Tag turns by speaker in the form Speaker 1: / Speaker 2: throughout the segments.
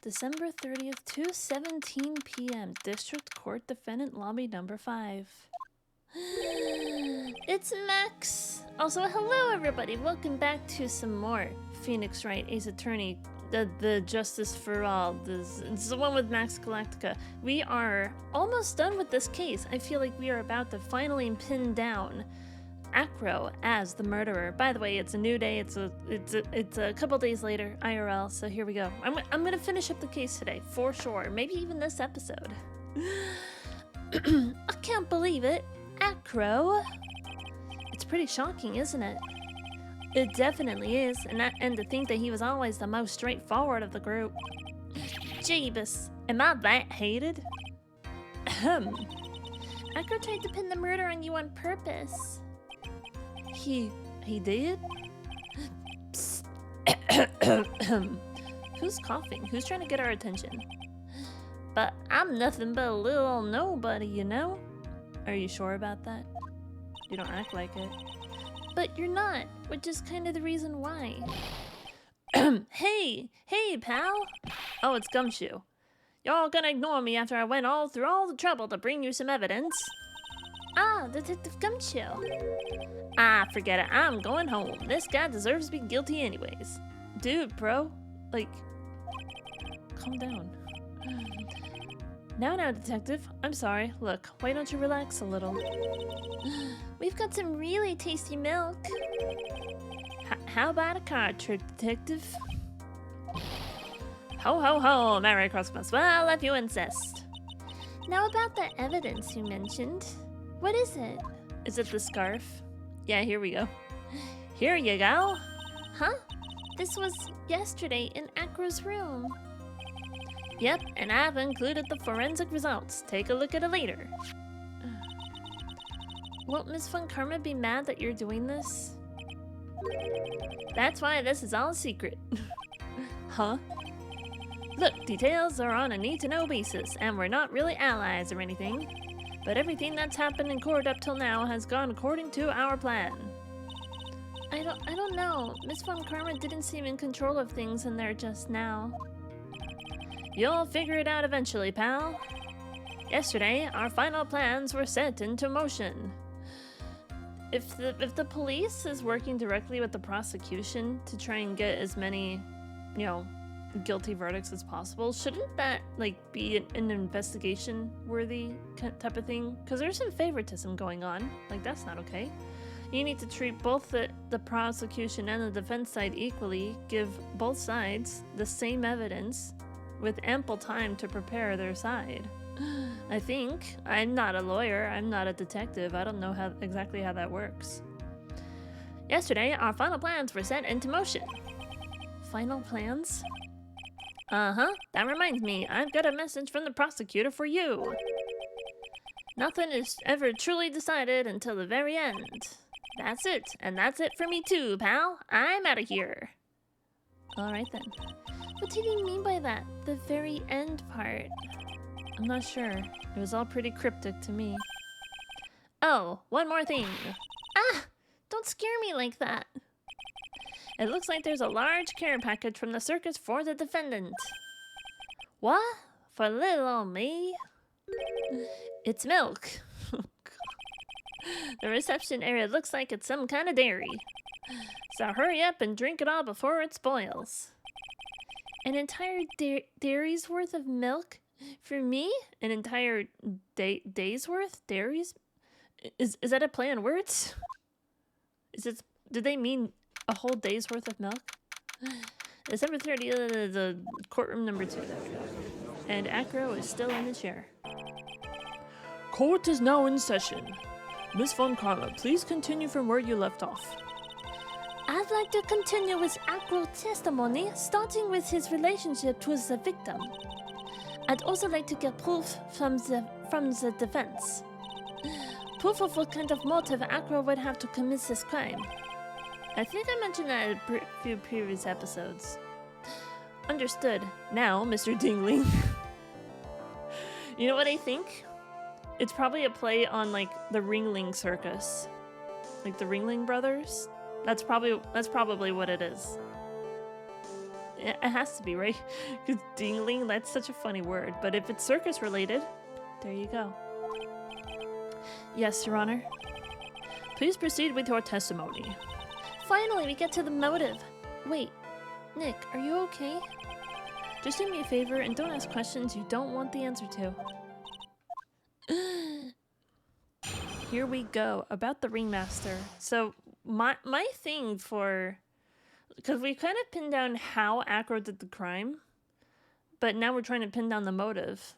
Speaker 1: December 30th, 2:17 p.m. District Court Defendant Lobby number 5. It's Max! Also, hello everybody! Welcome back to some more Phoenix Wright, Ace Attorney, the Justice for All. It's the one with Max Galactica. We are almost done with this case. I feel like we are about to finally pin down Acro as the murderer. By the way, it's a new day. It's a couple days later, IRL. So here we go. I'm gonna finish up the case today for sure. Maybe even this episode. I can't believe it, Acro. It's pretty shocking, isn't it? It definitely is, and to think that he was always the most straightforward of the group. Jeebus, am I that hated? Acro tried to pin the murder on you on purpose. He did? Psst. Who's coughing? Who's trying to get our attention? But I'm nothing but a little old nobody, you know? Are you sure about that? You don't act like it. But you're not, which is kind of the reason why. Hey, pal! Oh, it's Gumshoe. Y'all gonna ignore me after I went through all the trouble to bring you some evidence? Ah, Detective Gumshoe. Ah, forget it. I'm going home. This guy deserves to be guilty anyways. Dude, bro. Like, calm down. Now, detective. I'm sorry. Look, why don't you relax a little? We've got some really tasty milk. How about a card trick, detective? Ho, ho, ho. Merry Christmas. Well, if you insist. Now about the evidence you mentioned. What is it? Is it the scarf? Yeah, here we go. Here you go. Huh? This was yesterday in Acro's room. Yep, and I've included the forensic results. Take a look at it later. Won't Miss Von Karma be mad that you're doing this? That's why this is all secret. Huh? Look, details are on a need-to-know basis, and we're not really allies or anything. But everything that's happened in court up till now has gone according to our plan. I don't know. Miss Von Karma didn't seem in control of things in there just now. You'll figure it out eventually, pal. Yesterday, our final plans were set into motion. If the police is working directly with the prosecution to try and get as many, guilty verdicts as possible, shouldn't that be an investigation worthy type of thing? Because there's some favoritism going on. That's not okay. You need to treat both the prosecution and the defense side equally, give both sides the same evidence with ample time to prepare their side. I think. I'm not a lawyer, I'm not a detective, I don't know exactly how that works. Yesterday, our final plans were set into motion. Final plans? Uh-huh, that reminds me, I've got a message from the prosecutor for you. Nothing is ever truly decided until the very end. That's it, and that's it for me too, pal. I'm out of here. Alright then. What did he mean by that? The very end part? I'm not sure. It was all pretty cryptic to me. Oh, one more thing. Ah! Don't scare me like that. It looks like there's a large care package from the circus for the defendant. What? For little old me? It's milk. The reception area looks like it's some kind of dairy. So hurry up and drink it all before it spoils. An entire dairy's worth of milk? For me? An entire day's worth? Dairies? Is that a play on words? Did they mean a whole day's worth of milk? December 30th, the courtroom number 2. And Acro is still in the chair. Court is now in session. Miss Von Karma, please continue from where you left off. I'd like to continue with Acro's testimony, starting with his relationship with the victim. I'd also like to get proof from the defense. Proof of what kind of motive Acro would have to commit this crime. I think I mentioned that in a few previous episodes. Understood. Now, Mr. Dingling. You know what I think? It's probably a play on the Ringling Circus. The Ringling Brothers. That's probably what it is. It has to be, right? Because dingling, that's such a funny word. But if it's circus related, there you go. Yes, Your Honor. Please proceed with your testimony. Finally, we get to the motive. Wait, Nick, are you okay? Just do me a favor and don't ask questions you don't want the answer to. Here we go, about the ringmaster. So my thing for... Because we kind of pinned down how Acro did the crime, but now we're trying to pin down the motive.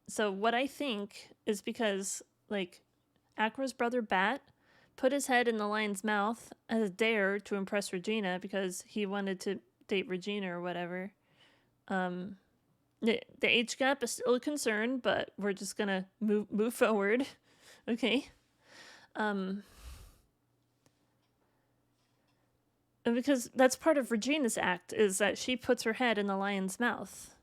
Speaker 1: So what I think is because, like, Acro's brother Bat put his head in the lion's mouth as a dare to impress Regina because he wanted to date Regina or whatever. The age gap is still a concern, but we're just gonna move forward. Okay. And because that's part of Regina's act, is that she puts her head in the lion's mouth.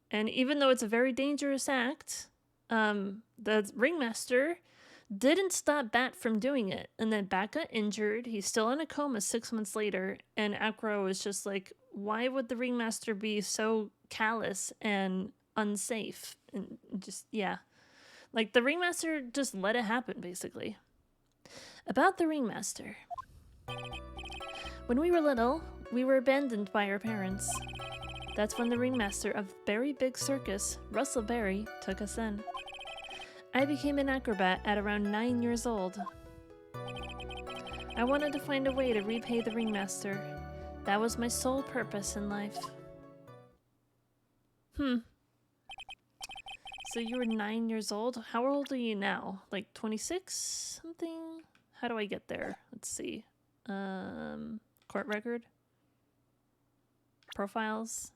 Speaker 1: And even though it's a very dangerous act, the ringmaster didn't stop Bat from doing it. And then Bat got injured. He's still in a coma 6 months later. And Acro is just like, why would the ringmaster be so callous and unsafe? And just, yeah. Like, the ringmaster just let it happen, basically. About the ringmaster. When we were little, we were abandoned by our parents. That's when the ringmaster of Berry Big Circus, Russell Berry, took us in. I became an acrobat at around 9 years old. I wanted to find a way to repay the ringmaster. That was my sole purpose in life. So you were 9 years old? How old are you now? Like 26 something? How do I get there? Let's see. Court record? Profiles?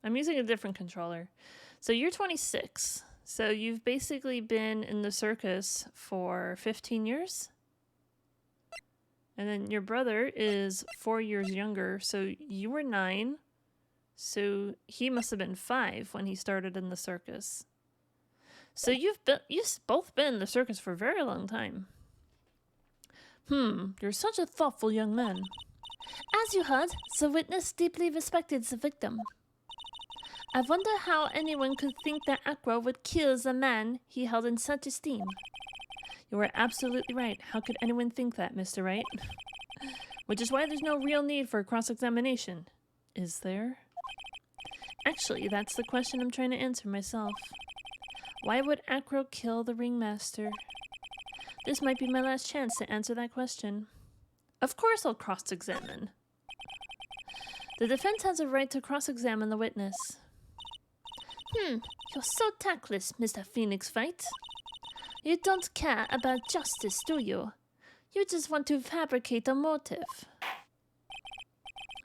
Speaker 1: I'm using a different controller. So you're 26. So you've basically been in the circus for 15 years? And then your brother is 4 years younger, so you were 9. So he must have been 5 when he started in the circus. So you've both been in the circus for a very long time. You're such a thoughtful young man. As you heard, the witness deeply respected the victim. I wonder how anyone could think that Acro would kill the man he held in such esteem. You are absolutely right. How could anyone think that, Mr. Wright? Which is why there's no real need for a cross-examination. Is there? Actually, that's the question I'm trying to answer myself. Why would Acro kill the ringmaster? This might be my last chance to answer that question. Of course I'll cross-examine. The defense has a right to cross-examine the witness. You're so tactless, Mr. Phoenix Wright. You don't care about justice, do you? You just want to fabricate a motive.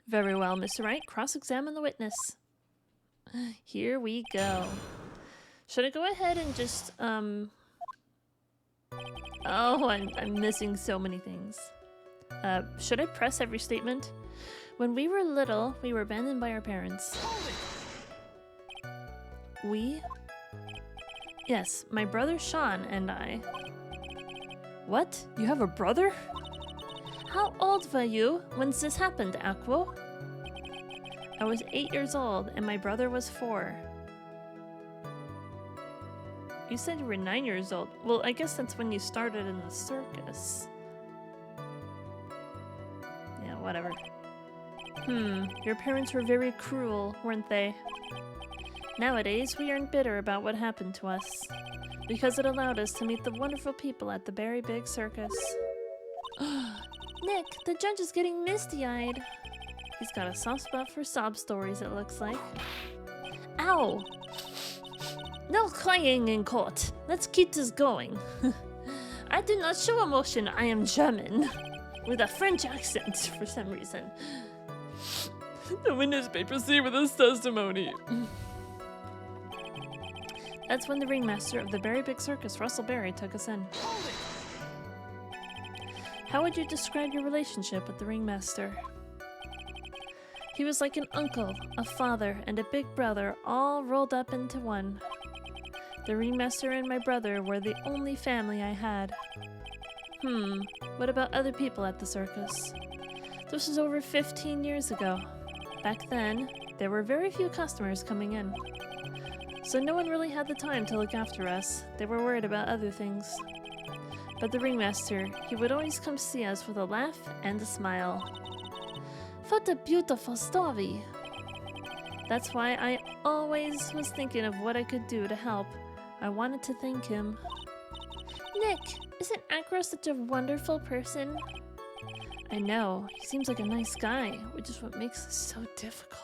Speaker 1: Very well, Mr. Wright. Cross-examine the witness. Here we go. Should I go ahead and just, Oh, I'm missing so many things. Should I press every statement? When we were little, we were abandoned by our parents. We? Yes, my brother Sean and I. What? You have a brother? How old were you when this happened, Acro? I was 8 years old and my brother was 4. You said you were 9 years old. Well, I guess that's when you started in the circus. Yeah, whatever. Your parents were very cruel, weren't they? Nowadays, we aren't bitter about what happened to us, because it allowed us to meet the wonderful people at the Berry Big Circus. Nick, the judge is getting misty-eyed. He's got a soft spot for sob stories, it looks like. Ow! No crying in court. Let's keep this going. I do not show emotion. I am German. With a French accent, for some reason. The witness may proceed with his testimony. That's when the ringmaster of the Berry Big Circus, Russell Berry, took us in. How would you describe your relationship with the ringmaster? He was like an uncle, a father, and a big brother all rolled up into one. The ringmaster and my brother were the only family I had. What about other people at the circus? This was over 15 years ago. Back then, there were very few customers coming in. So no one really had the time to look after us. They were worried about other things. But the ringmaster, he would always come see us with a laugh and a smile. What a beautiful story! That's why I always was thinking of what I could do to help. I wanted to thank him. Nick, isn't Acro such a wonderful person? I know, he seems like a nice guy, which is what makes this so difficult.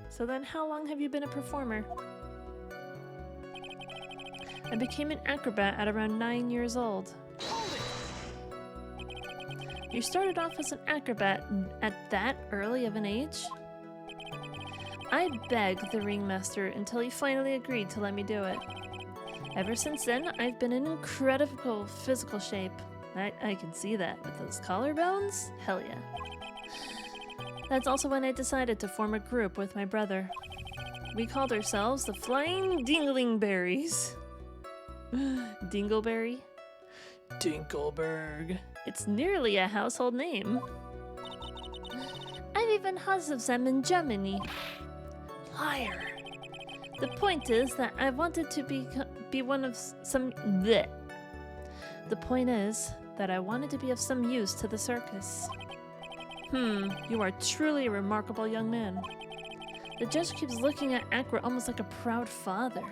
Speaker 1: So then how long have you been a performer? I became an acrobat at around 9 years old. You started off as an acrobat at that early of an age? I begged the ringmaster until he finally agreed to let me do it. Ever since then, I've been in incredible physical shape. I can see that with those collarbones. Hell yeah. That's also when I decided to form a group with my brother. We called ourselves the Flying Dinglingberries. Dingleberry? Dinkelberg. It's nearly a household name. I've even heard of them in Germany. Liar. The point is that I wanted to be one of some... Bleh. The point is that I wanted to be of some use to the circus. You are truly a remarkable young man. The judge keeps looking at Acro almost like a proud father.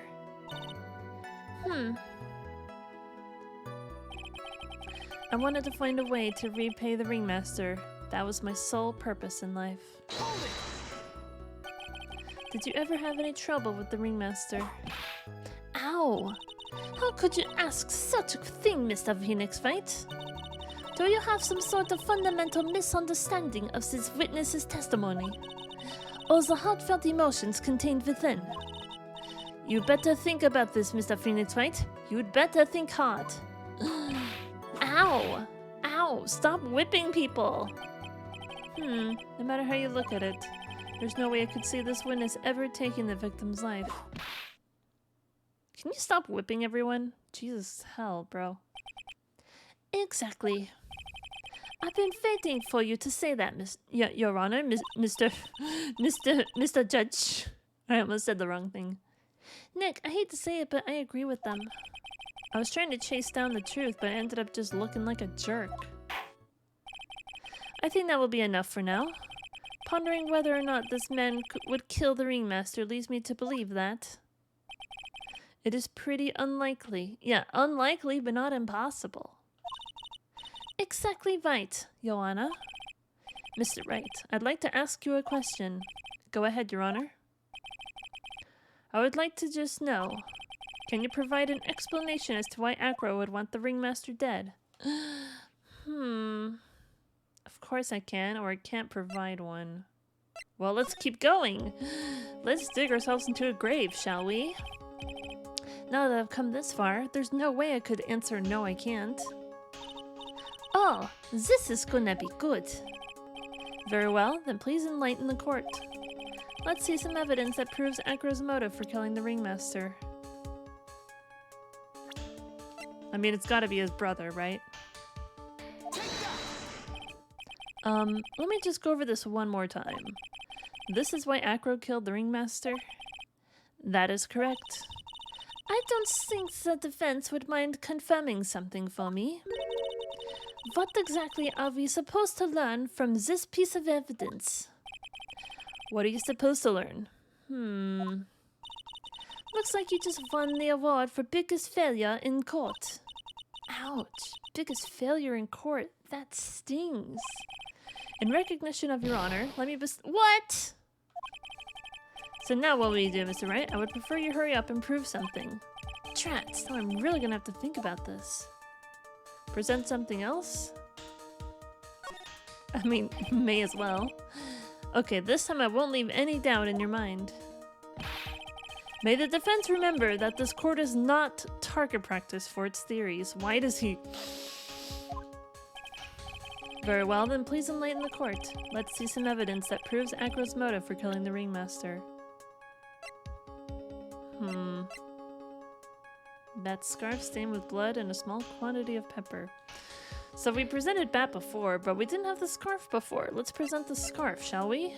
Speaker 1: I wanted to find a way to repay the ringmaster. That was my sole purpose in life. Did you ever have any trouble with the ringmaster? Ow! How could you ask such a thing, Mr. Phoenix Fight? Do you have some sort of fundamental misunderstanding of this witness's testimony? Or the heartfelt emotions contained within? You better think about this, Mr. Phoenix Fight. You'd better think hard. Ow! Ow! Stop whipping people! No matter how you look at it, there's no way I could see this witness ever taking the victim's life. Can you stop whipping everyone? Jesus hell, bro. Exactly. I've been waiting for you to say that, Your Honor, Mr. Judge. I almost said the wrong thing. Nick, I hate to say it, but I agree with them. I was trying to chase down the truth, but I ended up just looking like a jerk. I think that will be enough for now. Pondering whether or not this man would kill the ringmaster leads me to believe that it is pretty unlikely. Yeah, unlikely, but not impossible. Exactly right, Joanna. Mr. Wright, I'd like to ask you a question. Go ahead, Your Honor. I would like to just know, can you provide an explanation as to why Acro would want the ringmaster dead? Of course I can, or I can't provide one. Well, let's keep going. Let's dig ourselves into a grave, shall we? Now that I've come this far, there's no way I could answer no, I can't. Oh, this is gonna be good. Very well, then please enlighten the court. Let's see some evidence that proves Acro's motive for killing the ringmaster. I mean, it's gotta be his brother, right? Let me just go over this one more time. This is why Acro killed the ringmaster? That is correct. I don't think the defense would mind confirming something for me. What exactly are we supposed to learn from this piece of evidence? What are you supposed to learn? Looks like you just won the award for biggest failure in court. Ouch. Biggest failure in court. That stings. In recognition of your honor, let me What? So now what will you do, Mr. Wright? I would prefer you hurry up and prove something. Trats, now I'm really gonna have to think about this. Present something else? I mean, may as well. Okay, this time I won't leave any doubt in your mind. May the defense remember that this court is not target practice for its theories. Why does he... Very well, then please enlighten the court. Let's see some evidence that proves Acro's motive for killing the ringmaster. That scarf stained with blood and a small quantity of pepper. So we presented Bat before, but we didn't have the scarf before. Let's present the scarf, shall we?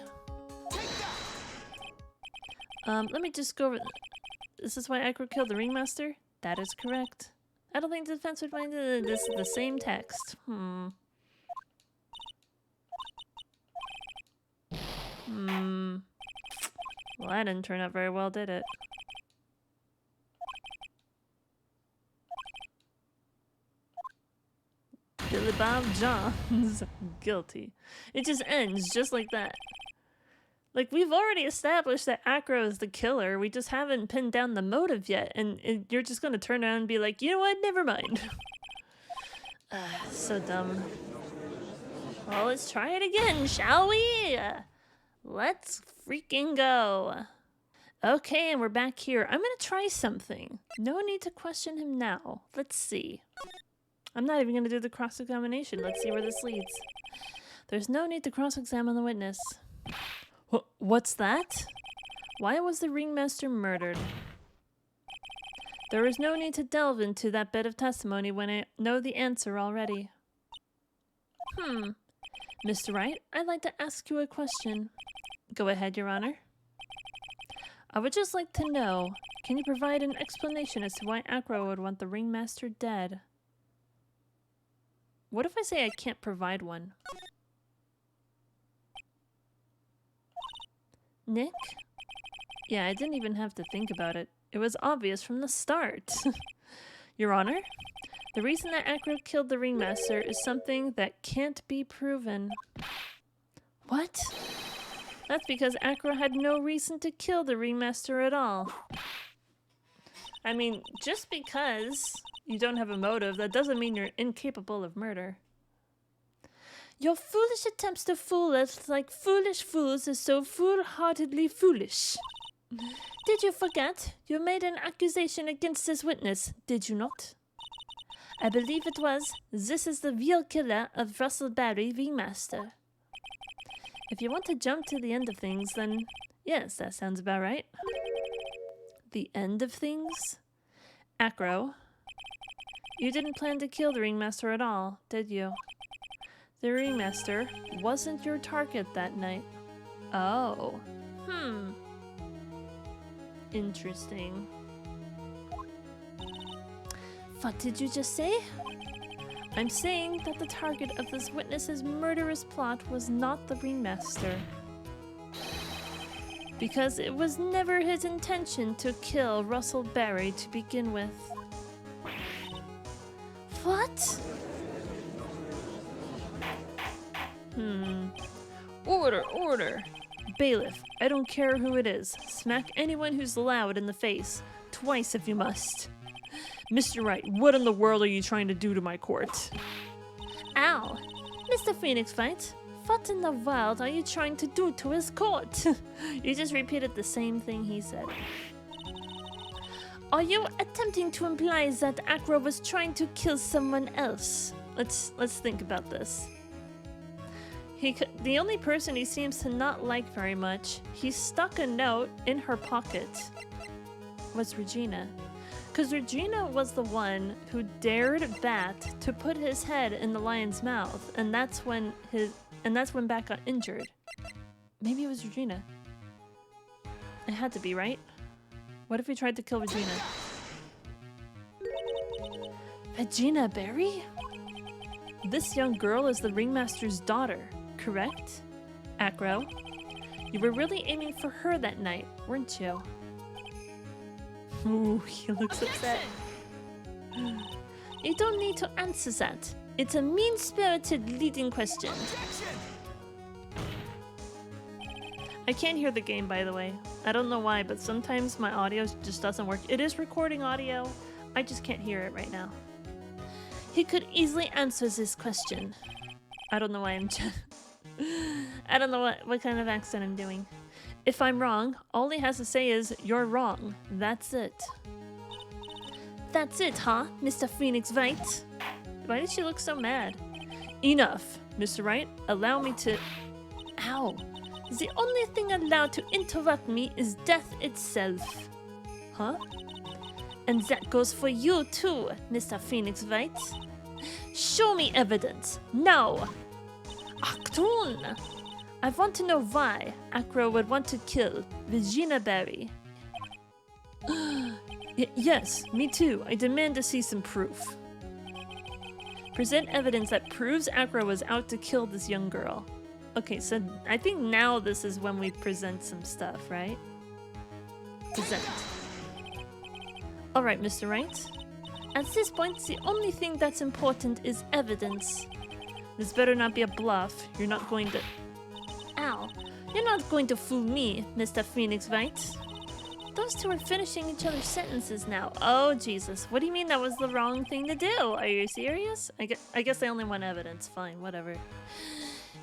Speaker 1: Let me just go over... This is why Acro killed the ringmaster? That is correct. I don't think the defense would mind it. This is the same text. Well, that didn't turn out very well, did it? Billy Bob Johns. Guilty. It just ends just like that. Like, we've already established that Acro is the killer. We just haven't pinned down the motive yet. And you're just going to turn around and be like, you know what? Never mind. So dumb. Well, let's try it again, shall we? Let's freaking go. Okay, and we're back here. I'm going to try something. No need to question him now. Let's see. I'm not even going to do the cross-examination. Let's see where this leads. There's no need to cross-examine the witness. What's that? Why was the ringmaster murdered? There is no need to delve into that bit of testimony when I know the answer already. Mr. Wright, I'd like to ask you a question. Go ahead, Your Honor. I would just like to know, can you provide an explanation as to why Acro would want the ringmaster dead? What if I say I can't provide one? Nick? Yeah, I didn't even have to think about it. It was obvious from the start. Your Honor, the reason that Acro killed the ringmaster is something that can't be proven. What? That's because Acro had no reason to kill the ringmaster at all. I mean, just because you don't have a motive, that doesn't mean you're incapable of murder. Your foolish attempts to fool us like foolish fools is so foolhardily foolish. Did you forget? You made an accusation against this witness, did you not? I believe it was. This is the real killer of Russell Barry, ringmaster. If you want to jump to the end of things, then yes, that sounds about right. The end of things? Acro, you didn't plan to kill the ringmaster at all, did you? The ringmaster wasn't your target that night. Oh. Interesting. What did you just say? I'm saying that the target of this witness's murderous plot was not the ringmaster. Because it was never his intention to kill Russell Barry to begin with. What? Order, order. Bailiff, I don't care who it is. Smack anyone who's loud in the face. Twice if you must. Mr. Wright, what in the world are you trying to do to my court? Ow! Mr. Phoenix Wright, what in the world are you trying to do to his court? You just repeated the same thing he said. Are you attempting to imply that Acro was trying to kill someone else? Let's think about this. The only person he seems to not like very much, he stuck a note in her pocket, was Regina. Because Regina was the one who dared Bat to put his head in the lion's mouth, and that's when Bat got injured. Maybe it was Regina. It had to be, right? What if he tried to kill Regina? Regina Barry? This young girl is the ringmaster's daughter, correct? Acro, you were really aiming for her that night, weren't you? Ooh, he looks upset. You don't need to answer that. It's a mean-spirited leading question. I can't hear the game, by the way. I don't know why, but sometimes my audio just doesn't work. It is recording audio. I just can't hear it right now. He could easily answer this question. I don't know why I'm... I don't know what kind of accent I'm doing. If I'm wrong, all he has to say is, you're wrong. That's it. That's it, huh, Mr. Phoenix Wright? Why did she look so mad? Enough, Mr. Wright. Allow me to... Ow. The only thing allowed to interrupt me is death itself. Huh? And that goes for you too, Mr. Phoenix Wright. Show me evidence! Now! Achtung! I want to know why Acro would want to kill Regina Berry. Yes, me too. I demand to see some proof. Present evidence that proves Acro was out to kill this young girl. Okay, so I think now this is when we present some stuff, right? Present. Alright, Mr. Wright. At this point, the only thing that's important is evidence. This better not be a bluff. You're not going to... Ow. You're not going to fool me, Mr. Phoenix Wright. Those two are finishing each other's sentences now. Oh, Jesus. What do you mean that was the wrong thing to do? Are you serious? I guess they only want evidence. Fine, whatever.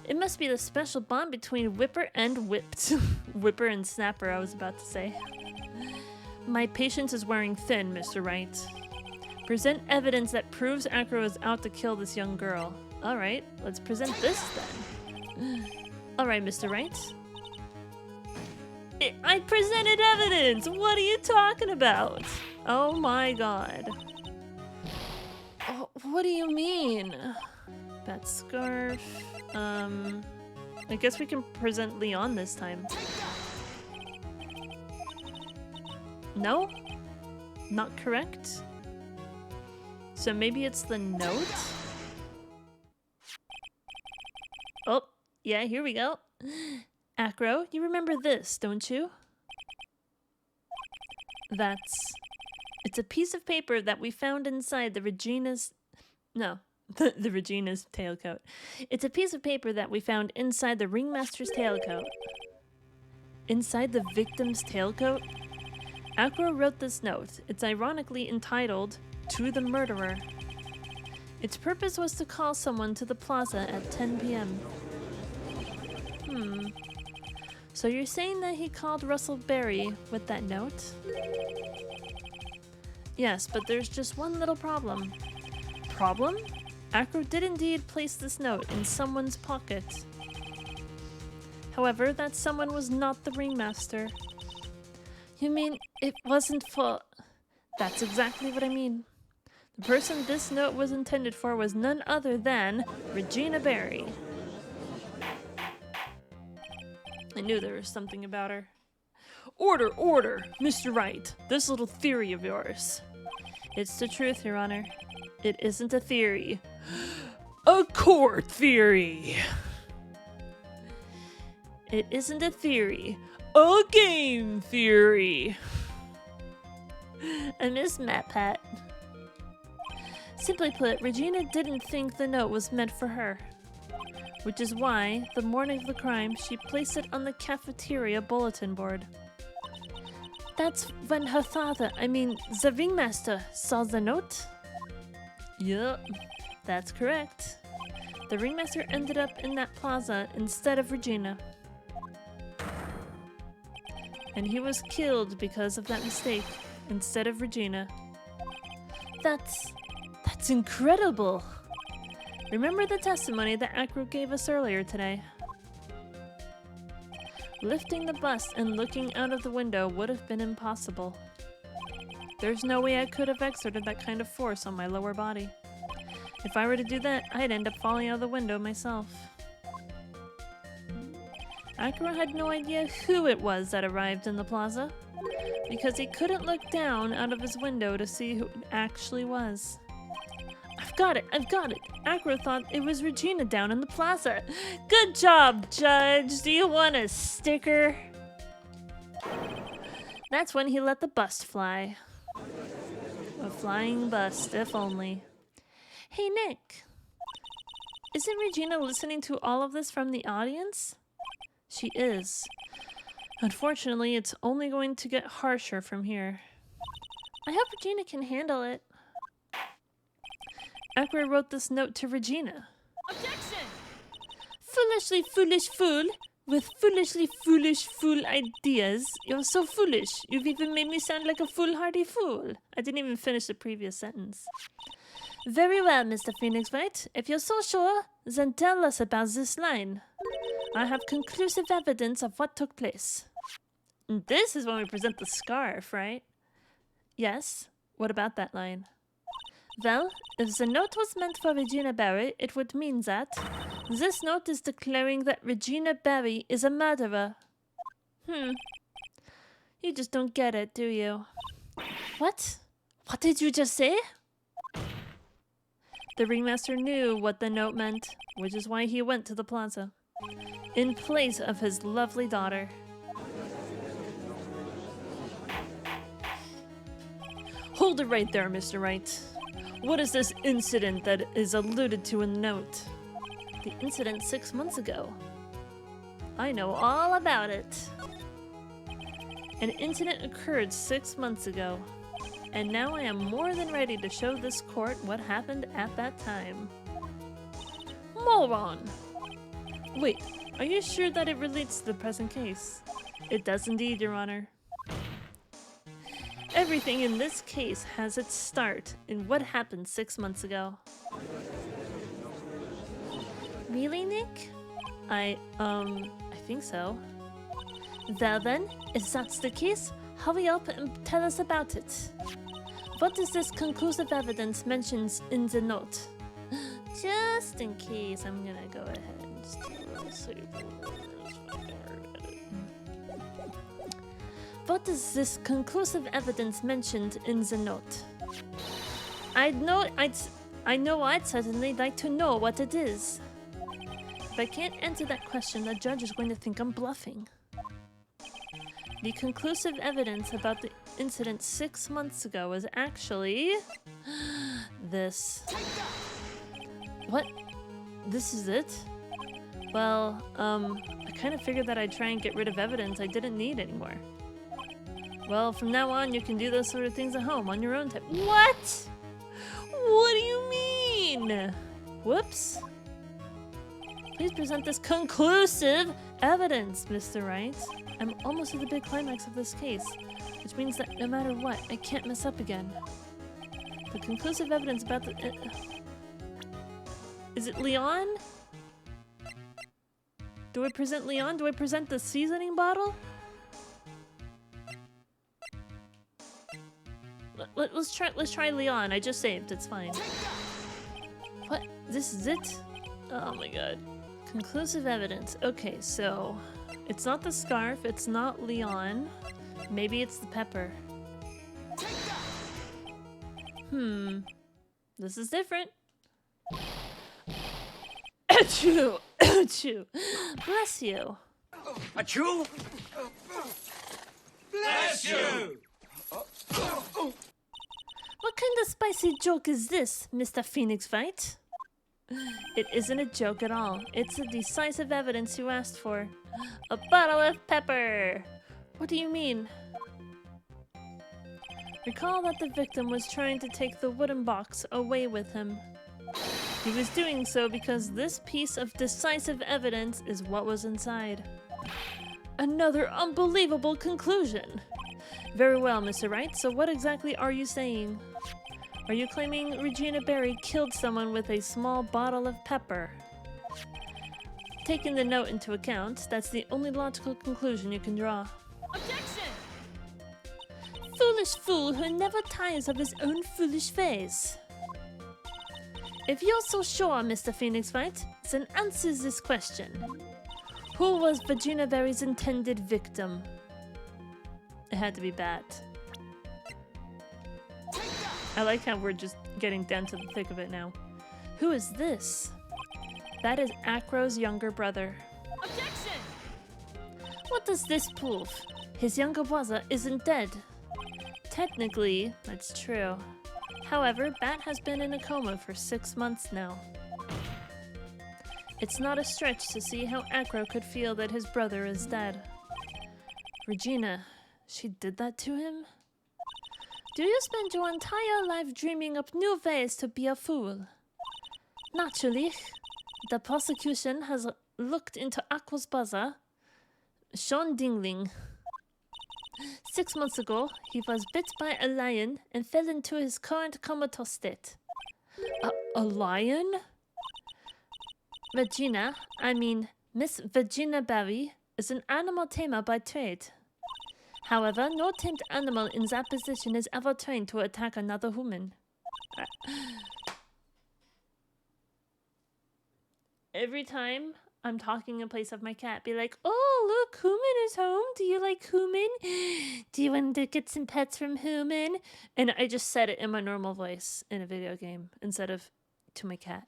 Speaker 1: It must be the special bond between Whipper and Whipped. Whipper and Snapper, I was about to say. My patience is wearing thin, Mr. Wright. Present evidence that proves Acro is out to kill this young girl. Alright, let's present this then. Alright, Mr. Wright. I presented evidence! What are you talking about? Oh my god. Oh, what do you mean? Bat scarf. I guess we can present Leon this time. No? Not correct? So maybe it's the note? Oh, yeah, here we go. Acro, you remember this, don't you? It's a piece of paper that we found inside the Regina's... No, the Regina's tailcoat. It's a piece of paper that we found inside the ringmaster's tailcoat. Inside the victim's tailcoat? Acro wrote this note. It's ironically entitled, To the Murderer. Its purpose was to call someone to the plaza at 10 p.m. So you're saying that he called Russell Berry with that note? Yes, but there's just one little problem. Problem? Acro did indeed place this note in someone's pocket. However, that someone was not the ringmaster. You mean it wasn't for... That's exactly what I mean. The person this note was intended for was none other than Regina Berry. I knew there was something about her. Order, order! Mr. Wright, this little theory of yours. It's the truth, Your Honor. It isn't a theory. A court theory! It isn't a theory. A game theory! I miss Matt Pat. Simply put, Regina didn't think the note was meant for her. Which is why, the morning of the crime, she placed it on the cafeteria bulletin board. That's when her father, the ringmaster, saw the note? Yup, that's correct. The ringmaster ended up in that plaza instead of Regina. And he was killed because of that mistake, instead of Regina. That's incredible! Remember the testimony that Acro gave us earlier today? Lifting the bust and looking out of the window would have been impossible. There's no way I could have exerted that kind of force on my lower body. If I were to do that, I'd end up falling out of the window myself. Acro had no idea who it was that arrived in the plaza, because he couldn't look down out of his window to see who it actually was. I've got it! Acro thought it was Regina down in the plaza. Good job, Judge! Do you want a sticker? That's when he let the bust fly. A flying bust, if only. Hey, Nick. Isn't Regina listening to all of this from the audience? She is. Unfortunately, it's only going to get harsher from here. I hope Regina can handle it. Acro wrote this note to Regina. Objection! Foolishly foolish fool, with foolishly foolish fool ideas. You're so foolish. You've even made me sound like a foolhardy fool. I didn't even finish the previous sentence. Very well, Mr. Phoenix Wright. If you're so sure, then tell us about this line. I have conclusive evidence of what took place. This is when we present the scarf, right? Yes. What about that line? Well, if the note was meant for Regina Barry, it would mean that this note is declaring that Regina Barry is a murderer. You just don't get it, do you? What? What did you just say? The ringmaster knew what the note meant, which is why he went to the plaza, in place of his lovely daughter. Hold it right there, Mr. Wright. What is this incident that is alluded to in the note? The incident 6 months ago. I know all about it. An incident occurred 6 months ago, and now I am more than ready to show this court what happened at that time. Moron! Wait, are you sure that it relates to the present case? It does indeed, Your Honor. Everything in this case has its start in what happened 6 months ago. Really, Nick? I think so. Well then, if that's the case, hurry up and tell us about it. What is this conclusive evidence mentioned in the note? Just in case, I'm gonna go ahead and just do a little super. What is this conclusive evidence mentioned in the note? I know I'd certainly like to know what it is. If I can't answer that question, the judge is going to think I'm bluffing. The conclusive evidence about the incident 6 months ago is actually this. What? This is it? Well, I kind of figured that I'd try and get rid of evidence I didn't need anymore. Well, from now on, you can do those sort of things at home on your own time. What? What do you mean? Whoops. Please present this conclusive evidence, Mr. Wright. I'm almost at the big climax of this case, which means that no matter what, I can't mess up again. The conclusive evidence about the... Is it Leon? Do I present Leon? Do I present the seasoning bottle? Let's try Leon. I just saved. It's fine. What? This is it? Oh my god. Conclusive evidence. Okay, so it's not the scarf. It's not Leon. Maybe it's the pepper. This is different. Achoo! Achoo! Bless you.
Speaker 2: Achoo! Bless you!
Speaker 1: What kind of spicy joke is this, Mr. Phoenix Fight? It isn't a joke at all. It's the decisive evidence you asked for. A bottle of pepper! What do you mean? Recall that the victim was trying to take the wooden box away with him. He was doing so because this piece of decisive evidence is what was inside. Another unbelievable conclusion! Very well, Mr. Wright, so what exactly are you saying? Are you claiming Regina Barry killed someone with a small bottle of pepper? Taking the note into account, that's the only logical conclusion you can draw.
Speaker 3: Objection!
Speaker 1: Foolish fool who never tires of his own foolish face. If you're so sure, Mr. Phoenix Wright, then answer this question. Who was Regina Barry's intended victim? It had to be Bat. I like how we're just getting down to the thick of it now. Who is this? That is Acro's younger brother.
Speaker 3: Objection!
Speaker 1: What does this prove? His younger brother isn't dead. Technically, that's true. However, Bat has been in a coma for 6 months now. It's not a stretch to see how Acro could feel that his brother is dead. Regina, she did that to him? Do you spend your entire life dreaming up new ways to be a fool? Naturally, the prosecution has looked into Aqua's brother, Sean Dingling. 6 months ago, he was bit by a lion and fell into his current comatose state. A lion? Miss Regina Barry is an animal tamer by trade. However, no tamed animal in that position is ever trained to attack another human. Every time I'm talking in place of my cat, be like, oh, look, Human is home. Do you like Human? Do you want to get some pets from Human? And I just said it in my normal voice in a video game instead of to my cat.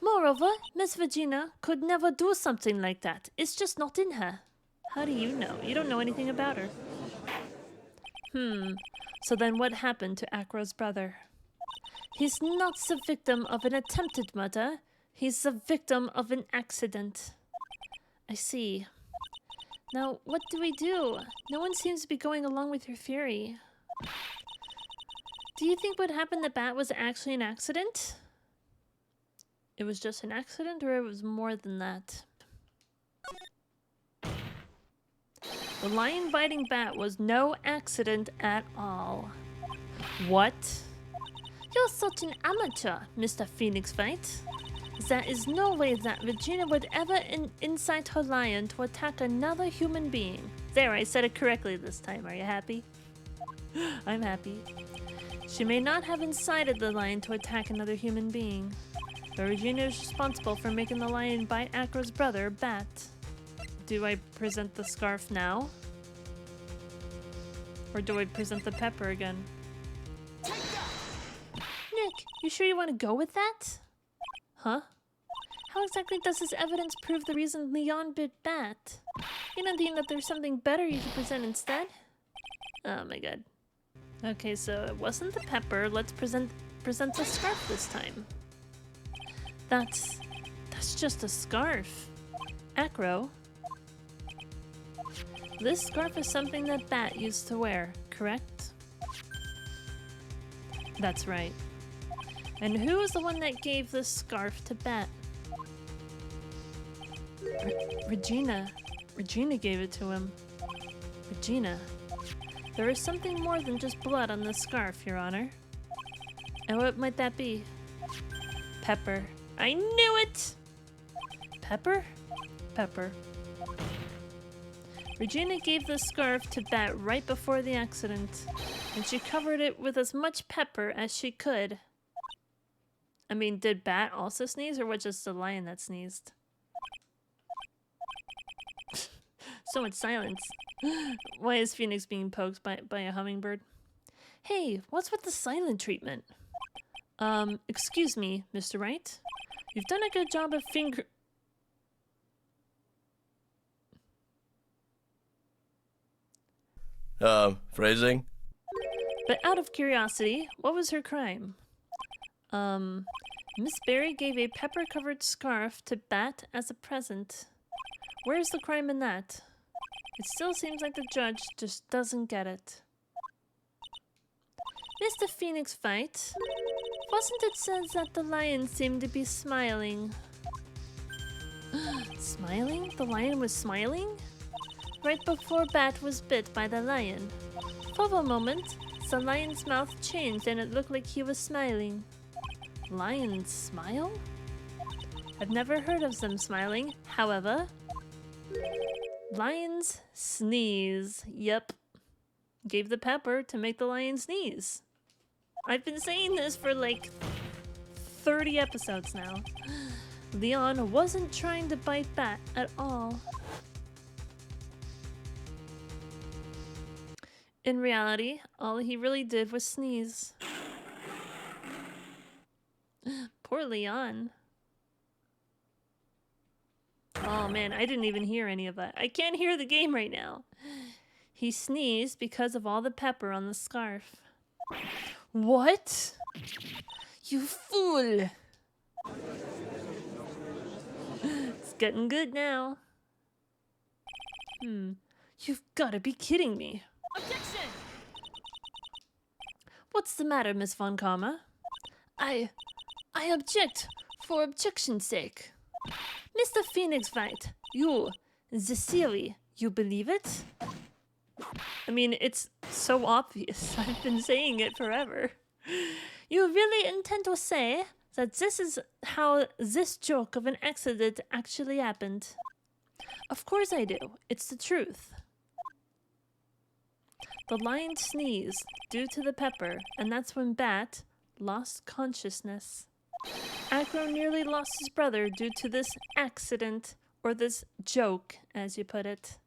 Speaker 1: Moreover, Miss Regina could never do something like that. It's just not in her. How do you know? You don't know anything about her. So then what happened to Acro's brother? He's not the victim of an attempted murder. He's the victim of an accident. I see. Now, what do we do? No one seems to be going along with your theory. Do you think what happened to Bat was actually an accident? It was just an accident, or it was more than that? The lion biting Bat was no accident at all. What? You're such an amateur, Mr. Phoenix Fight. There is no way that Regina would ever incite her lion to attack another human being. There, I said it correctly this time. Are you happy? I'm happy. She may not have incited the lion to attack another human being, but Regina is responsible for making the lion bite Acro's brother, Bat. Do I present the scarf now? Or do I present the pepper again? Nick, you sure you want to go with that? Huh? How exactly does this evidence prove the reason Leon bit Bat? You don't think that there's something better you could present instead? Oh my god. Okay, so it wasn't the pepper. Let's present the scarf this time. That's just a scarf. Acro. This scarf is something that Bat used to wear, correct? That's right. And who was the one that gave this scarf to Bat? Regina. Regina gave it to him. Regina. There is something more than just blood on this scarf, Your Honor. And what might that be? Pepper. I knew it! Pepper? Pepper. Regina gave the scarf to Bat right before the accident, and she covered it with as much pepper as she could. I mean, did Bat also sneeze, or was it just the lion that sneezed? So much silence. Why is Phoenix being poked by a hummingbird? Hey, what's with the silent treatment? Excuse me, Mr. Wright. You've done a good job of
Speaker 4: Phrasing?
Speaker 1: But out of curiosity, what was her crime? Miss Berry gave a pepper-covered scarf to Bat as a present. Where's the crime in that? It still seems like the judge just doesn't get it. Mr. Phoenix Fight, wasn't it said that the lion seemed to be smiling? Smiling? The lion was smiling? Right before Bat was bit by the lion. For a moment, the lion's mouth changed and it looked like he was smiling. Lions smile? I've never heard of them smiling. However, lions sneeze. Yep. Gave the pepper to make the lion sneeze. I've been saying this for like 30 episodes now. Leon wasn't trying to bite Bat at all. In reality, all he really did was sneeze. Poor Leon. Oh man, I didn't even hear any of that. I can't hear the game right now. He sneezed because of all the pepper on the scarf. What? You fool! It's getting good now. You've gotta be kidding me.
Speaker 3: Objection!
Speaker 1: What's the matter, Miss Von Karma? I object for objection's sake. Mr. Phoenix Wright, you, the theory, you believe it? I mean, it's so obvious. I've been saying it forever. You really intend to say that this is how this joke of an accident actually happened? Of course I do. It's the truth. The lion sneezed due to the pepper, and that's when Bat lost consciousness. Acro nearly lost his brother due to this accident, or this joke, as you put it.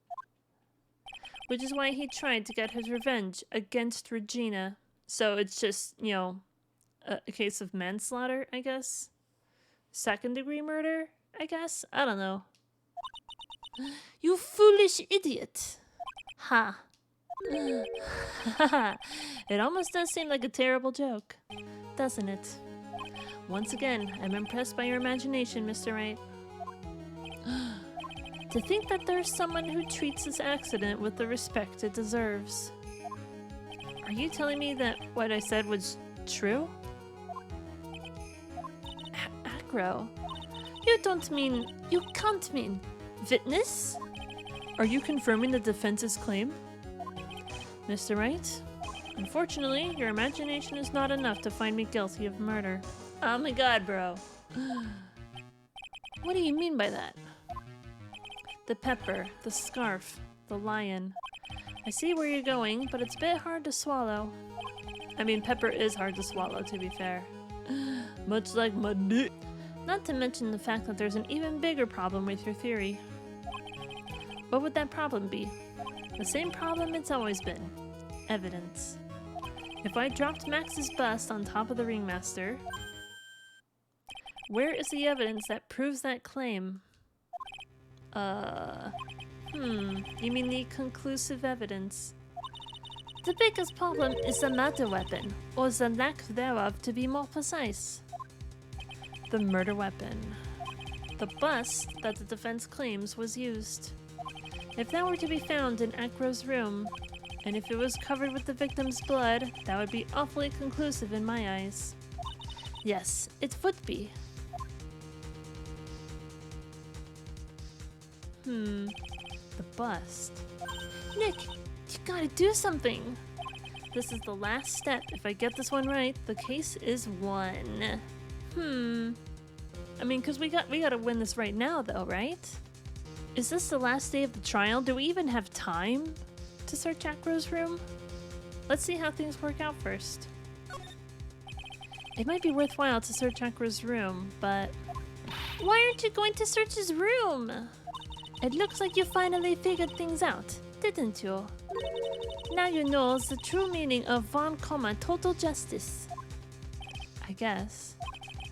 Speaker 1: Which is why he tried to get his revenge against Regina. So it's just, you know, a case of manslaughter, I guess? Second-degree murder, I guess? I don't know. You foolish idiot! Ha. It almost does seem like a terrible joke, doesn't it? Once again, I'm impressed by your imagination, Mr. Wright. To think that there's someone who treats this accident with the respect it deserves. Are you telling me that what I said was true? Acro, you can't mean witness? Are you confirming the defense's claim? Mr. Wright, unfortunately, your imagination is not enough to find me guilty of murder. Oh my god, bro. What do you mean by that? The pepper, the scarf, the lion. I see where you're going, but it's a bit hard to swallow. I mean, pepper is hard to swallow, to be fair. Much like my dick. Not to mention the fact that there's an even bigger problem with your theory. What would that problem be? The same problem it's always been. Evidence. If I dropped Max's bust on top of the ringmaster, where is the evidence that proves that claim? You mean the conclusive evidence? The biggest problem is the murder weapon, or the lack thereof to be more precise. The murder weapon. The bust that the defense claims was used. If that were to be found in Acro's room, and if it was covered with the victim's blood, that would be awfully conclusive in my eyes. Yes, it would be. The bust. Nick, you gotta do something. This is the last step. If I get this one right, the case is won. I mean, cause we gotta win this right now though, right? Is this the last day of the trial? Do we even have time to search Acro's room? Let's see how things work out first. It might be worthwhile to search Acro's room, but... Why aren't you going to search his room? It looks like you finally figured things out, didn't you? Now you know the true meaning of von Komma total justice. I guess.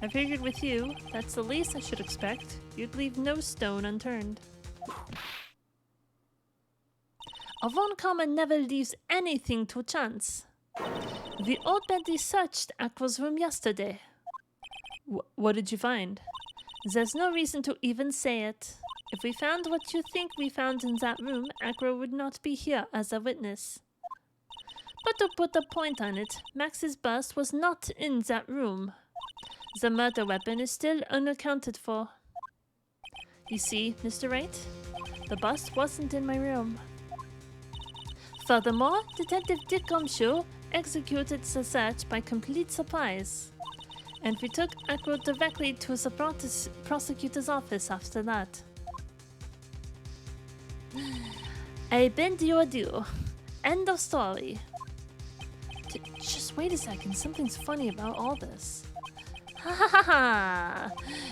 Speaker 1: I figured with you, that's the least I should expect. You'd leave no stone unturned. A von Komma never leaves anything to chance. We already searched Aqua's room yesterday. What did you find? There's no reason to even say it. If we found what you think we found in that room, Acro would not be here as a witness. But to put a point on it, Max's bust was not in that room. The murder weapon is still unaccounted for. You see, Mr. Wright, the bust wasn't in my room. Furthermore, Detective Dick Gumshoe executed the search by complete surprise. And we took Acro directly to the prosecutor's office after that. I bend your due. End of story. Just wait a second, something's funny about all this. Ha ha ha ha!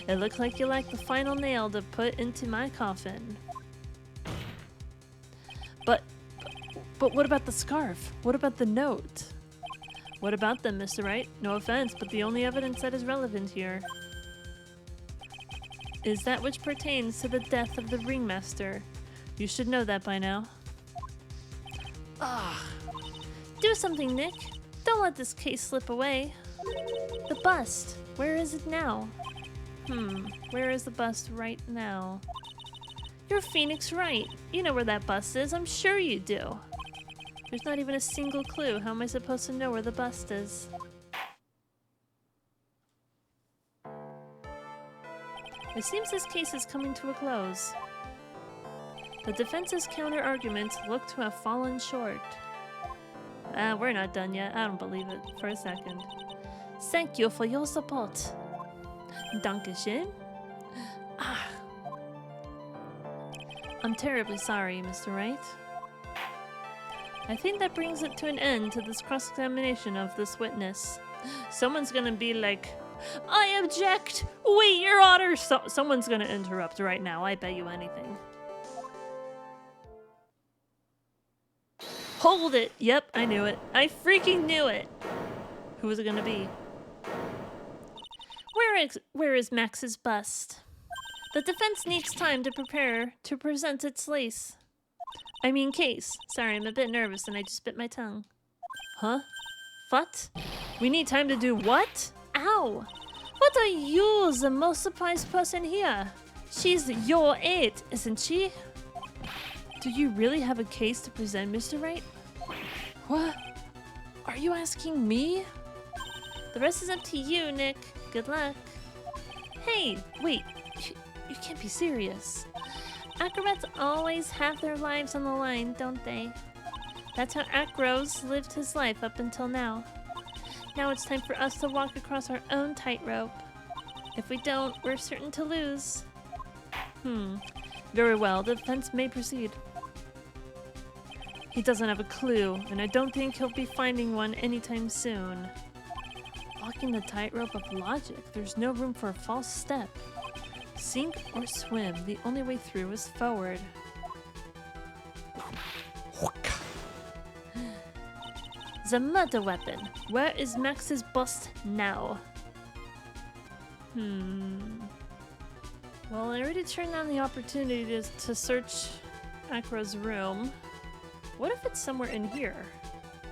Speaker 1: It looks like you like the final nail to put into my coffin. But what about the scarf? What about the note? What about them, Mr. Wright? No offense, but the only evidence that is relevant here is that which pertains to the death of the ringmaster. You should know that by now. Do something, Nick. Don't let this case slip away. The bust. Where is it now? Where is the bust right now? You're Phoenix Wright. You know where that bust is. I'm sure you do. There's not even a single clue. How am I supposed to know where the bust is? It seems this case is coming to a close. The defense's counter-arguments look to have fallen short. We're not done yet. I don't believe it for a second. Thank you for your support. Dankeschön. I'm terribly sorry, Mr. Wright. I think that brings it to an end to this cross-examination of this witness. Someone's gonna be like, I object! Wait, Your Honor! Someone's gonna interrupt right now, I bet you anything. Hold it! Yep, I knew it. I freaking knew it! Who was it gonna be? Where is Max's bust? The defense needs time to prepare to present its case. Sorry, I'm a bit nervous and I just bit my tongue. Huh? What? We need time to do what? Ow! What are you, the most surprised person here? She's your aide, isn't she? Do you really have a case to present, Mr. Wright? What? Are you asking me? The rest is up to you, Nick. Good luck. Hey, wait. You can't be serious. Acrobats always have their lives on the line, don't they? That's how Acros lived his life up until now. Now it's time for us to walk across our own tightrope. If we don't, we're certain to lose. Very well, the defense may proceed. He doesn't have a clue, and I don't think he'll be finding one anytime soon. Walking the tightrope of logic, there's no room for a false step. Sink or swim, the only way through is forward. The murder weapon. Where is Max's bust now? Well, I already turned down the opportunity to search Acro's room. What if it's somewhere in here?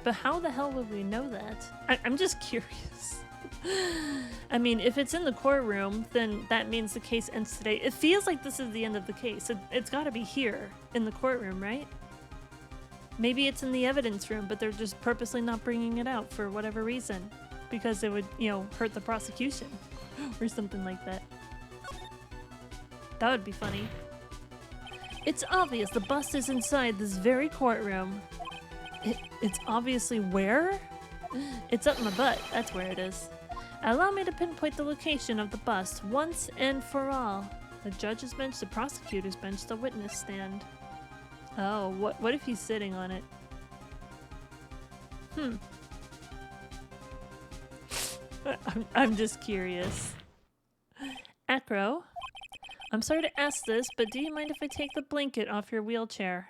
Speaker 1: But how the hell would we know that? I'm just curious. I mean, if it's in the courtroom, then that means the case ends today. It feels like this is the end of the case. It's gotta be here, in the courtroom, right? Maybe it's in the evidence room, but they're just purposely not bringing it out for whatever reason. Because it would, hurt the prosecution. Or something like that. That would be funny. It's obvious the bust is inside this very courtroom. It's obviously where? It's up my butt, that's where it is. Allow me to pinpoint the location of the bust once and for all. The judge's bench, the prosecutor's bench, the witness stand. Oh, what if he's sitting on it? I'm just curious. Acro, I'm sorry to ask this, but do you mind if I take the blanket off your wheelchair?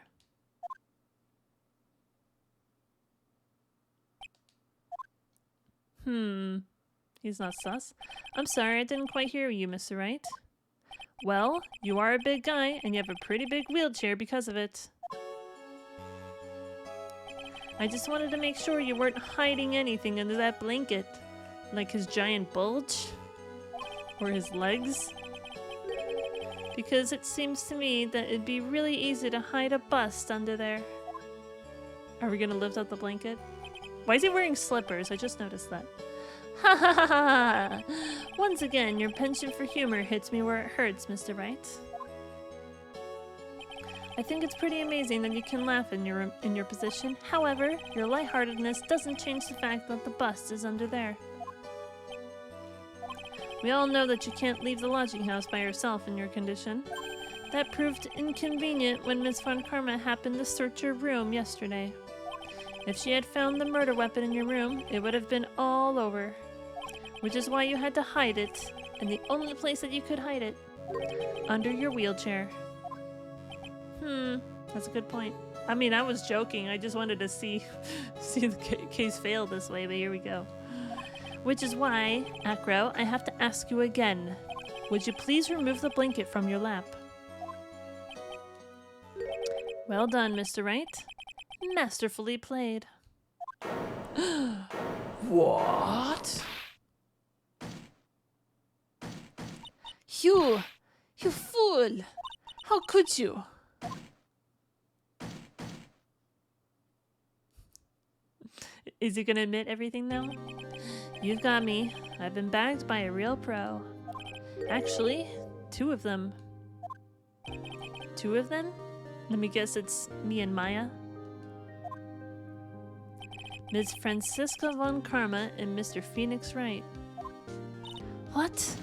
Speaker 1: He's not sus. I'm sorry, I didn't quite hear you, Mr. Wright. Well, you are a big guy, and you have a pretty big wheelchair because of it. I just wanted to make sure you weren't hiding anything under that blanket. Like his giant bulge? Or his legs? Because it seems to me that it'd be really easy to hide a bust under there. Are we gonna lift up the blanket? Why is he wearing slippers? I just noticed that. Ha ha ha ha! Once again, your penchant for humor hits me where it hurts, Mr. Wright. I think it's pretty amazing that you can laugh in your position. However, your lightheartedness doesn't change the fact that the bust is under there. We all know that you can't leave the lodging house by yourself in your condition. That proved inconvenient when Miss Von Karma happened to search your room yesterday. If she had found the murder weapon in your room, it would have been all over. Which is why you had to hide it, and the only place that you could hide it, under your wheelchair. That's a good point. I mean, I was joking. I just wanted to see the case fail this way, but here we go. Which is why, Acro, I have to ask you again. Would you please remove the blanket from your lap? Well done, Mr. Wright. Masterfully played.
Speaker 4: What?
Speaker 1: You fool! How could you? Is he gonna admit everything now? You've got me. I've been bagged by a real pro. Actually, 2 of them. 2 of them? Let me guess it's me and Maya. Ms. Francisca Von Karma and Mr. Phoenix Wright. What?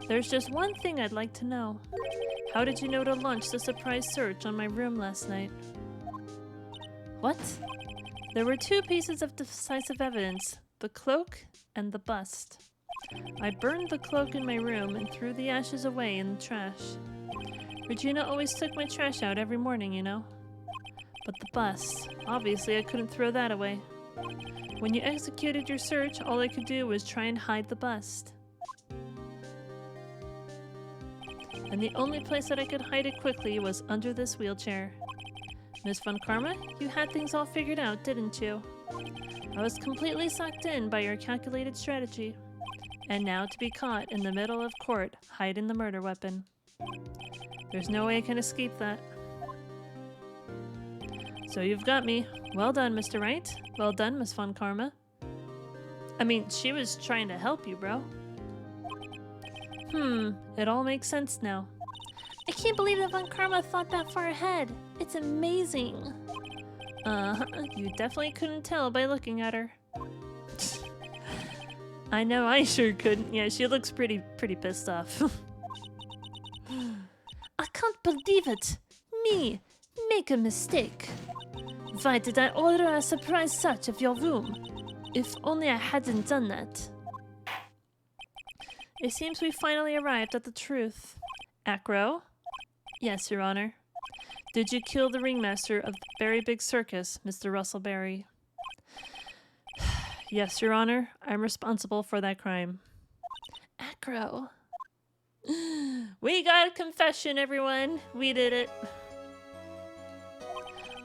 Speaker 1: There's just one thing I'd like to know. How did you know to launch the surprise search on my room last night? What? There were 2 pieces of decisive evidence, the cloak and the bust. I burned the cloak in my room and threw the ashes away in the trash. Regina always took my trash out every morning, you know. But the bust, obviously I couldn't throw that away. When you executed your search, all I could do was try and hide the bust. And the only place that I could hide it quickly was under this wheelchair. Miss Von Karma, you had things all figured out, didn't you? I was completely sucked in by your calculated strategy. And now to be caught in the middle of court, hiding the murder weapon. There's no way I can escape that. So you've got me. Well done, Mr. Wright. Well done, Miss Von Karma. I mean, she was trying to help you, bro. It all makes sense now. I can't believe that Von Karma thought that far ahead. It's amazing. You definitely couldn't tell by looking at her. I know, I sure couldn't. Yeah, she looks pretty pissed off. I can't believe it. Me, make a mistake. Why did I order a surprise search of your room? If only I hadn't done that. It seems we finally arrived at the truth. Acro? Yes, Your Honor. Did you kill the ringmaster of the Very Big Circus, Mr. Russell Berry? Yes, Your Honor. I'm responsible for that crime. Acro. We got a confession, everyone. We did it.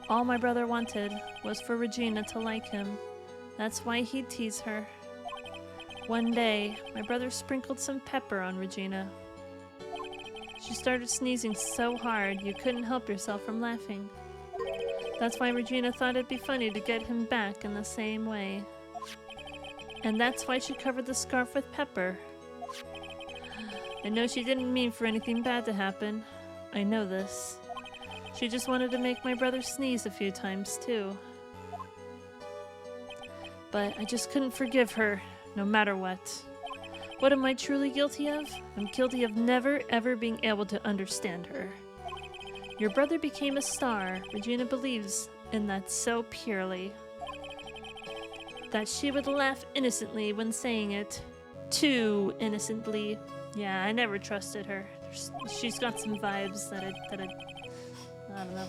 Speaker 1: All my brother wanted was for Regina to like him. That's why he'd tease her. One day, my brother sprinkled some pepper on Regina. She started sneezing so hard you couldn't help yourself from laughing. That's why Regina thought it'd be funny to get him back in the same way. And that's why she covered the scarf with pepper. I know she didn't mean for anything bad to happen. I know this. She just wanted to make my brother sneeze a few times too. But I just couldn't forgive her, no matter what. What am I truly guilty of? I'm guilty of never ever being able to understand her. Your brother became a star. Regina believes in that so purely. That she would laugh innocently when saying it. Too innocently. Yeah, I never trusted her. She's got some vibes that I don't know.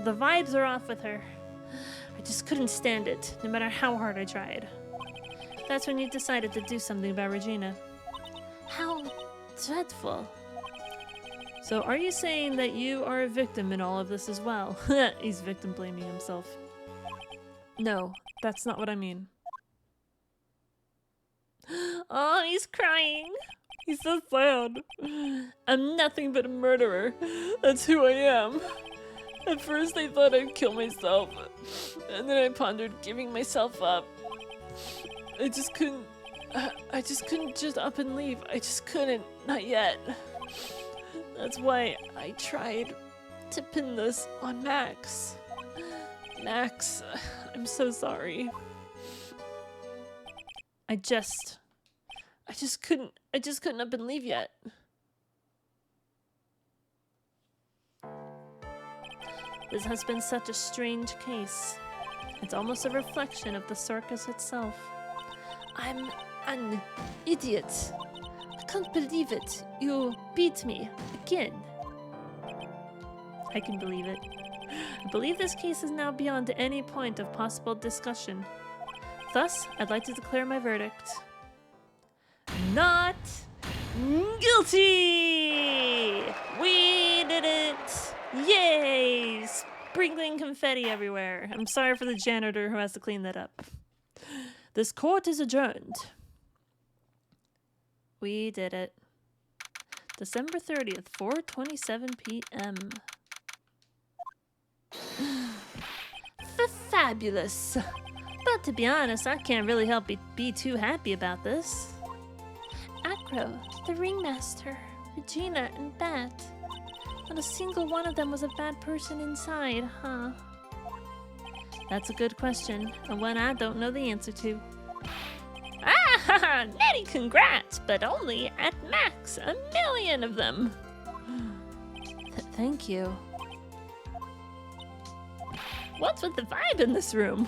Speaker 1: The vibes are off with her. I just couldn't stand it, no matter how hard I tried. That's when you decided to do something about Regina. How dreadful. So are you saying that you are a victim in all of this as well? He's victim blaming himself. No, that's not what I mean. Oh, he's crying. He's so sad. I'm nothing but a murderer. That's who I am. At first I thought I'd kill myself, and then I pondered giving myself up. I just couldn't just up and leave. I just couldn't, not yet. That's why I tried to pin this on Max. Max, I'm so sorry. I just couldn't up and leave yet. This has been such a strange case. It's almost a reflection of the circus itself. I'm an idiot. I can't believe it. You beat me again. I can believe it. I believe this case is now beyond any point of possible discussion. Thus, I'd like to declare my verdict. Not guilty! We did it! Yay! Sprinkling confetti everywhere. I'm sorry for the janitor who has to clean that up. This court is adjourned. We did it. December 30th, 4:27 p.m. Fabulous! But to be honest, I can't really help be too happy about this. Acro, the ringmaster, Regina, and Bat. Not a single one of them was a bad person inside, huh? That's a good question, and one I don't know the answer to. Ah ha ha! Nettie, congrats! But only at max 1,000,000 of them! Thank you. What's with the vibe in this room?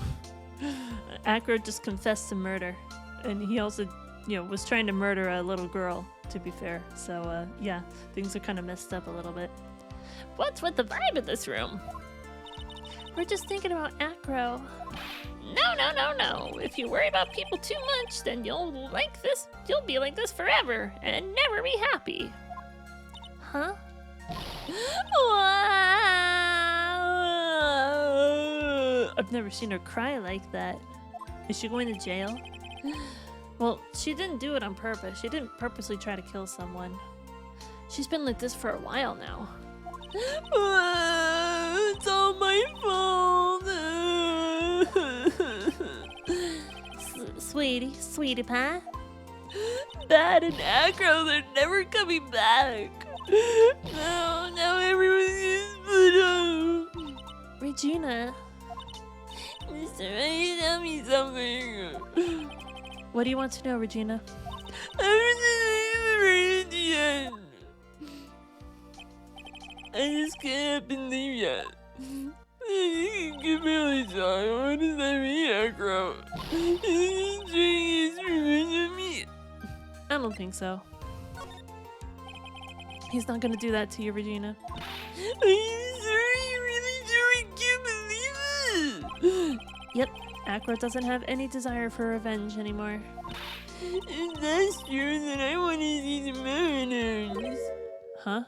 Speaker 1: Acro just confessed to murder, and he also was trying to murder a little girl, to be fair. So, yeah, things are kind of messed up a little bit. What's with the vibe of this room? We're just thinking about Acro. No. If you worry about people too much, then you'll be like this forever and never be happy. Huh? I've never seen her cry like that. Is she going to jail? Well, she didn't do it on purpose. She didn't purposely try to kill someone. She's been like this for a while now. It's all my fault. Sweetie pie. Bad and Acro, they're never coming back. No, now everyone's gonna split up. Regina. Mr. Tell me something. What do you want to know, Regina? I just can't believe yet. You can barely talk. What does that mean, Acro? I don't think so. He's not gonna do that to you, Regina. I'm sorry, really sorry, I can't believe it. Yep, Acro doesn't have any desire for revenge anymore. If that's true, then I want to see the murders. Huh?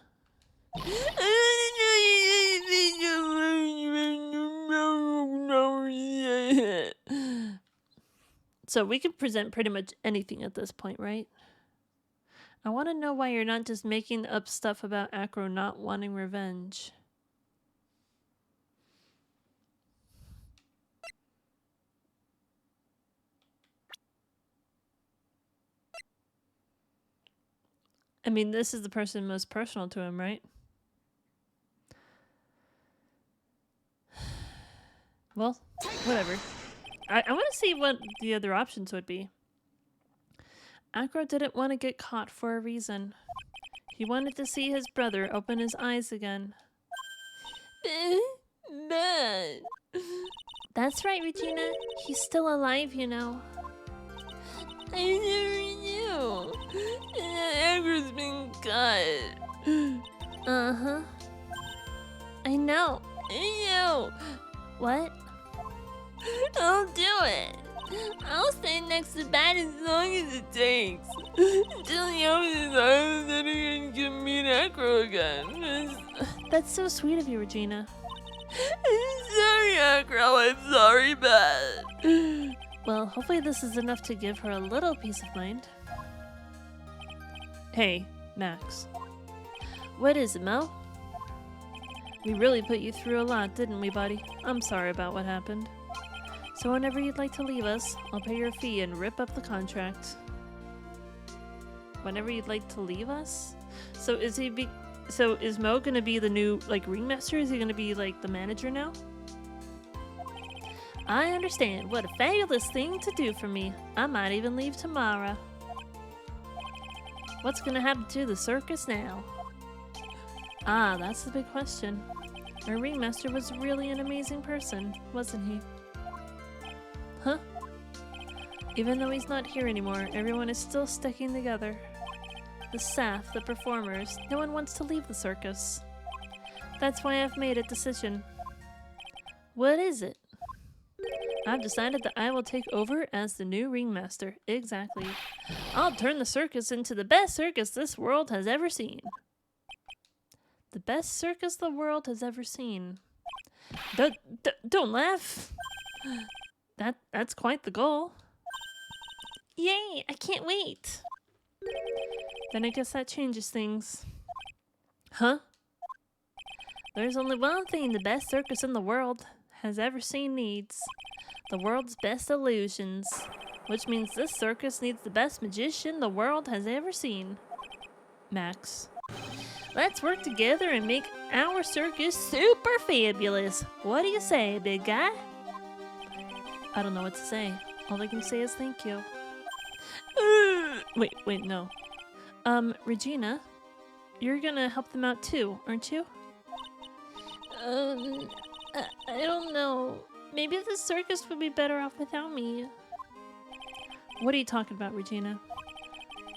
Speaker 1: So we can present pretty much anything at this point, right? I want to know why you're not just making up stuff about Acro not wanting revenge. I mean, this is the person most personal to him, right? Well, whatever. I want to see what the other options would be. Acro didn't want to get caught for a reason. He wanted to see his brother open his eyes again. But that's right, Regina. He's still alive, you know. I never knew. Acro's been cut. Uh-huh. I know. What? I'll do it. I'll stay next to Bat as long as it takes. Until he opens his eyes and he can meet Acro again. That's so sweet of you, Regina. I'm sorry, Acro. I'm sorry, Bat. Well, hopefully this is enough to give her a little peace of mind. Hey, Max. What is it, Mo? We really put you through a lot, didn't we, buddy? I'm sorry about what happened. So whenever you'd like to leave us, I'll pay your fee and rip up the contract. Whenever you'd like to leave us? So is Mo gonna be the new, ringmaster? Is he gonna be, the manager now? I understand. What a fabulous thing to do for me. I might even leave tomorrow. What's gonna happen to the circus now? Ah, that's the big question. Our ringmaster was really an amazing person, wasn't he? Huh? Even though he's not here anymore, everyone is still sticking together. The staff, the performers, no one wants to leave the circus. That's why I've made a decision. What is it? I've decided that I will take over as the new ringmaster. Exactly. I'll turn the circus into the best circus this world has ever seen. The best circus the world has ever seen. Don't laugh. That's quite the goal. Yay, I can't wait. Then I guess that changes things. Huh? There's only one thing the best circus in the world has ever seen needs. The world's best illusions. Which means this circus needs the best magician the world has ever seen. Max. Let's work together and make our circus super fabulous. What do you say, big guy? I don't know what to say. All I can say is thank you. Wait, no. Regina, you're gonna help them out too, aren't you? I don't know. Maybe the circus would be better off without me. What are you talking about, Regina?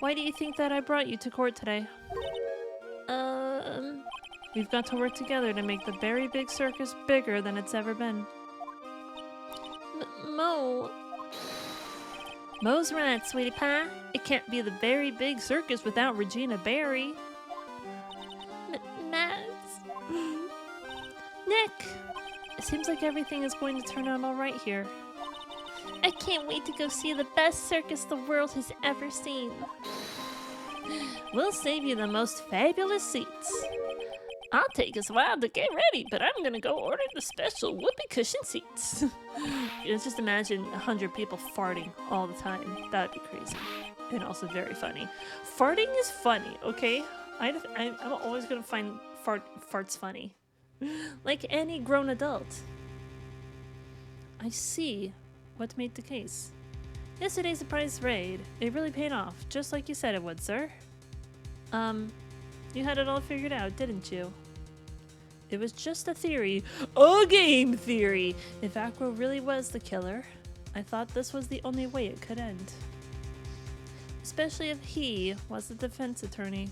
Speaker 1: Why do you think that I brought you to court today? We've got to work together to make the Very Big Circus bigger than it's ever been. Mo. Mo's right, sweetie pie. It can't be the Very Big Circus without Regina Barry. Max. Nick. It seems like everything is going to turn out all right here. I can't wait to go see the best circus the world has ever seen. We'll save you the most fabulous seats. I'll take us a while to get ready, but I'm gonna go order the special whoopee cushion seats. Just imagine 100 people farting all the time. That'd be crazy. And also very funny. Farting is funny, okay? I'm always gonna find farts funny. Like any grown adult. I see what made the case. Yesterday's surprise raid. It really paid off, just like you said it would, sir. You had it all figured out, didn't you? It was just a theory. A game theory! If Acro really was the killer, I thought this was the only way it could end. Especially if he was the defense attorney.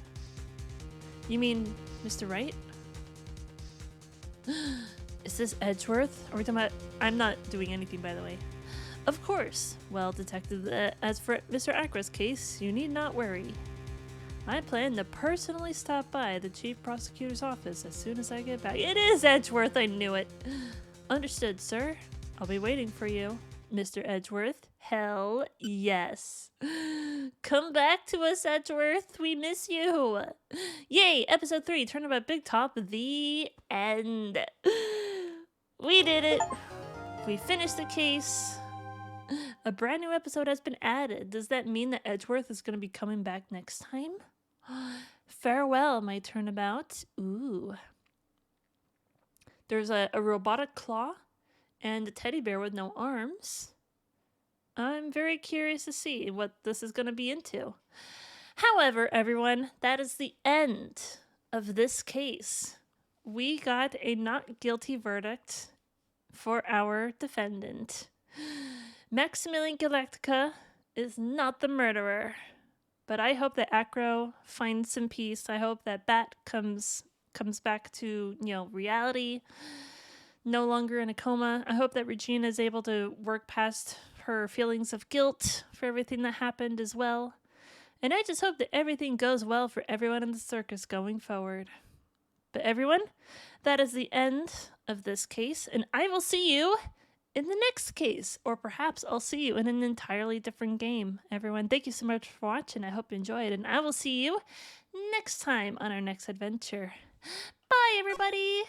Speaker 1: You mean Mr. Wright? Is this Edgeworth? Are we talking about... I'm not doing anything, by the way. Of course. Well, Detective, as for Mr. Acro's case, you need not worry. I plan to personally stop by the Chief Prosecutor's office as soon as I get back. It is Edgeworth, I knew it. Understood, sir. I'll be waiting for you, Mr. Edgeworth. Hell yes. Come back to us, Edgeworth. We miss you. Yay, episode 3, Turnabout Big Top, the end. We did it. We finished the case. A brand new episode has been added. Does that mean that Edgeworth is going to be coming back next time? Farewell, my turnabout. Ooh. There's a robotic claw and a teddy bear with no arms. I'm very curious to see what this is going to be into. However, everyone, that is the end of this case. We got a not guilty verdict for our defendant. Maximilian Galactica is not the murderer. But I hope that Acro finds some peace. I hope that Bat comes back to, reality, no longer in a coma. I hope that Regina is able to work past her feelings of guilt for everything that happened as well. And I just hope that everything goes well for everyone in the circus going forward. But everyone, that is the end of this case, and I will see you in the next case, or perhaps I'll see you in an entirely different game. Everyone, thank you so much for watching. I hope you enjoyed, and I will see you next time on our next adventure. Bye, everybody!